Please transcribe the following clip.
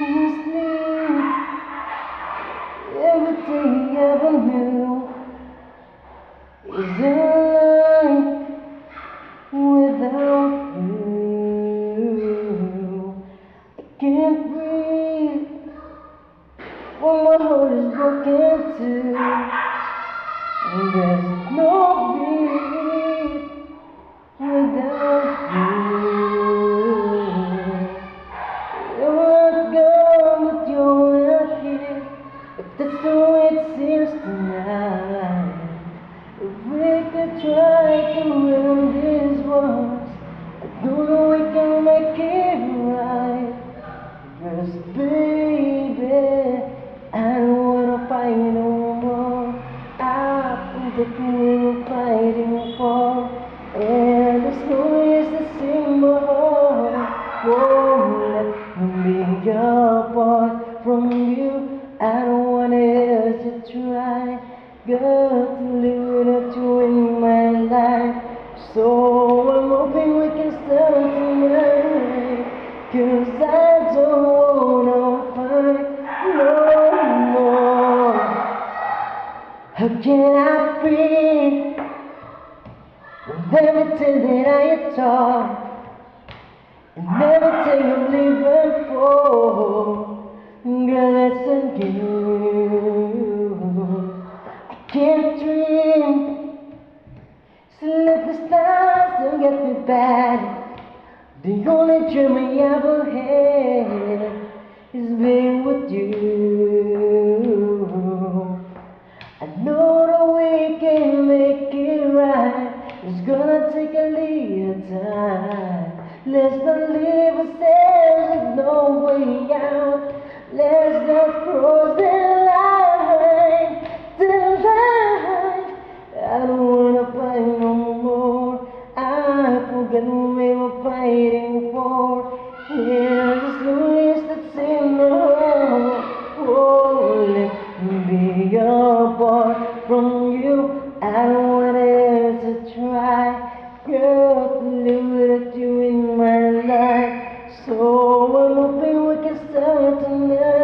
can't sleep. Everything you ever knew is a lie without you. I can't breathe when my heart is broken too. And there's no breathe without you. You're not gone, but you're not here. If that's the way it seems tonight, if we could try to win these wars, I know we can make it right. Cause baby, I don't wanna fight no more. I'm the we're fighting for, and there's no use to sing more. Won't let me be apart from you. I don't wanna hurt you try. Got to live without you in my life. So I'm hoping we can start tonight. Cause I don't wanna fight no more. How can I breathe with everything that I taught and everything I'm living for? Girl, it's on you. I can't dream, so let the stars don't get me bad. The only dream I ever had is being with you. I know that we can make it right. It's gonna take a little time. Let's not leave ourselves with no way out. Let's not cross the line, the line. I don't wanna fight no more. I forget what we were fighting for. Yeah, this Louis that's in the hole. Oh, let me be apart from you. I don't want to try. Girl, to live without you in my life. So I'm hoping we can start tonight.